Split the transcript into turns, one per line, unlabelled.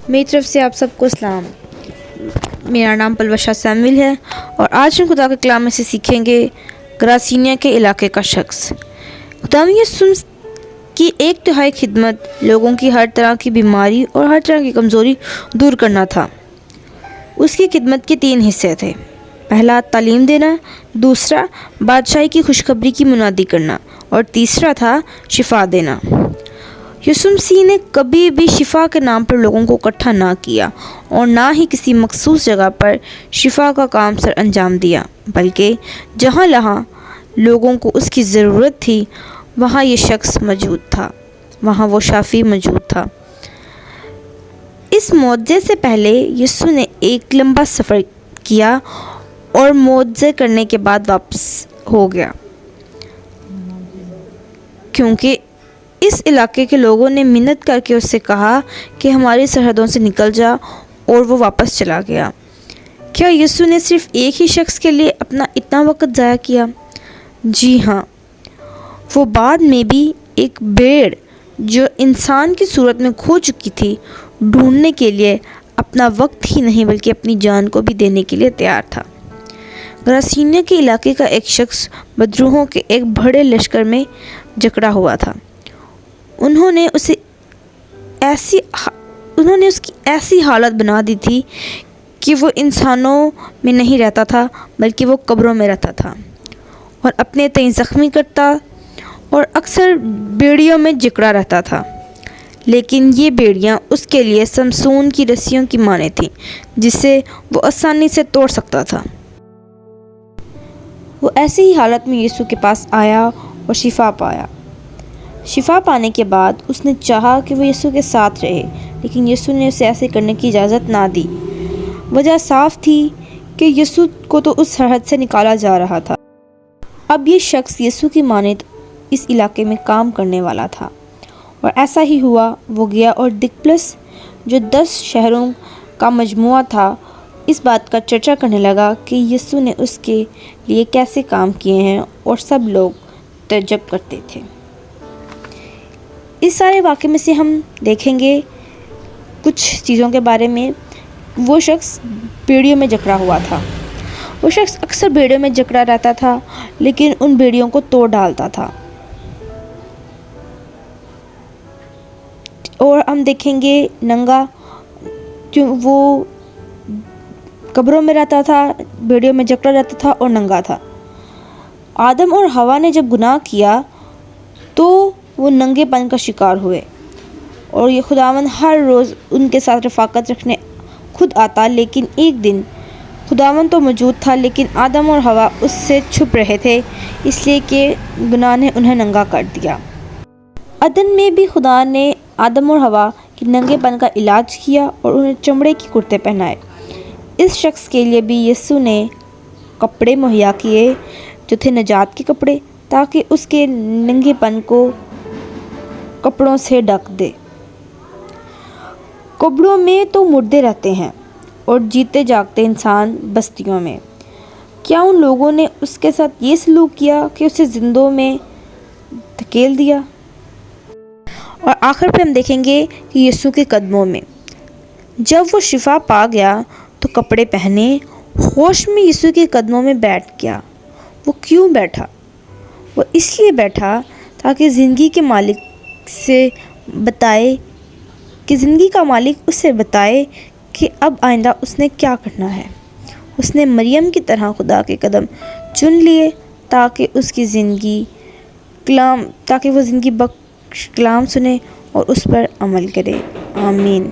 میری طرف سے آپ سب کو سلام۔ میرا نام پلوشا سیمویل ہے اور آج ہم خدا کے کلام میں سے سیکھیں گے گراسینیا کے علاقے کا شخص۔ خداوند یسوع کی 1/3 خدمت لوگوں کی ہر طرح کی بیماری اور ہر طرح کی کمزوری دور کرنا تھا۔ اس کی خدمت کے 3 حصے تھے۔ پہلا تعلیم دینا، دوسرا بادشاہی کی خوشخبری کی منادی کرنا اور تیسرا تھا شفا دینا۔ یسوع مسیح نے کبھی بھی شفا کے نام پر لوگوں کو اکٹھا نہ کیا اور نہ ہی کسی مخصوص جگہ پر شفا کا کام سر انجام دیا، بلکہ جہاں لوگوں کو اس کی ضرورت تھی وہاں یہ شخص موجود تھا، وہاں وہ شافی موجود تھا۔ اس معجزے سے پہلے یسوع نے ایک لمبا سفر کیا اور معجزے کرنے کے بعد واپس ہو گیا، کیونکہ اس علاقے کے لوگوں نے منت کر کے اس سے کہا کہ ہماری سرحدوں سے نکل جا، اور وہ واپس چلا گیا۔ کیا یسوع نے صرف ایک ہی شخص کے لیے اپنا اتنا وقت ضائع کیا؟ جی ہاں، وہ بعد میں بھی ایک بھیڑ جو انسان کی صورت میں کھو چکی تھی ڈھونڈنے کے لیے اپنا وقت ہی نہیں بلکہ اپنی جان کو بھی دینے کے لیے تیار تھا۔ گراسینیا کے علاقے کا ایک شخص بدروحوں کے ایک بڑے لشکر میں جکڑا ہوا تھا۔ انہوں نے اس کی ایسی حالت بنا دی تھی کہ وہ انسانوں میں نہیں رہتا تھا بلکہ وہ قبروں میں رہتا تھا اور اپنے تئیں زخمی کرتا اور اکثر بیڑیوں میں جکڑا رہتا تھا، لیکن یہ بیڑیاں اس کے لیے سمسون کی رسیوں کی مانند تھیں جسے وہ آسانی سے توڑ سکتا تھا۔ وہ ایسی ہی حالت میں یسوع کے پاس آیا اور شفا پایا۔ شفا پانے کے بعد اس نے چاہا کہ وہ یسوع کے ساتھ رہے، لیکن یسوع نے اسے ایسے کرنے کی اجازت نہ دی۔ وجہ صاف تھی کہ یسوع کو تو اس سرحد سے نکالا جا رہا تھا۔ اب یہ شخص یسوع کی مانند اس علاقے میں کام کرنے والا تھا، اور ایسا ہی ہوا۔ وہ گیا اور دکپلس جو 10 شہروں کا مجموعہ تھا اس بات کا چرچا کرنے لگا کہ یسوع نے اس کے لیے کیسے کام کیے ہیں، اور سب لوگ تعجب کرتے تھے۔ اس سارے واقعے میں سے ہم دیکھیں گے کچھ چیزوں کے بارے میں۔ وہ شخص بیڑیوں میں جکڑا ہوا تھا۔ وہ شخص اکثر بیڑیوں میں جکڑا رہتا تھا لیکن ان بیڑیوں کو توڑ ڈالتا تھا۔ اور ہم دیکھیں گے ننگا، وہ قبروں میں رہتا تھا، بیڑیوں میں جکڑا رہتا تھا اور ننگا تھا۔ آدم اور حوا نے جب گناہ کیا تو وہ ننگے پن کا شکار ہوئے، اور یہ خداوند ہر روز ان کے ساتھ رفاقت رکھنے خود آتا، لیکن ایک دن خداوند تو موجود تھا لیکن آدم اور حوا اس سے چھپ رہے تھے، اس لیے کہ گناہ نے انہیں ننگا کر دیا۔ عدن میں بھی خدا نے آدم اور حوا کے ننگے پن کا علاج کیا اور انہیں چمڑے کے کرتے پہنائے۔ اس شخص کے لیے بھی یسوع نے کپڑے مہیا کیے جو تھے نجات کے کپڑے، تاکہ اس کے ننگے پن کو کپڑوں سے ڈھک دے۔ قبروں میں تو مردے رہتے ہیں اور جیتے جاگتے انسان بستیوں میں۔ کیا ان لوگوں نے اس کے ساتھ یہ سلوک کیا کہ اسے زندوں میں دھکیل دیا؟ اور آخر پہ ہم دیکھیں گے کہ یسوع کے قدموں میں جب وہ شفا پا گیا تو کپڑے پہنے ہوش میں یسوع کے قدموں میں بیٹھ گیا۔ وہ کیوں بیٹھا؟ وہ اس لیے بیٹھا تاکہ زندگی کا مالک اسے بتائے کہ اب آئندہ اس نے کیا کرنا ہے۔ اس نے مریم کی طرح خدا کے قدم چن لیے تاکہ وہ زندگی بخش کلام سنے اور اس پر عمل کرے۔ آمین۔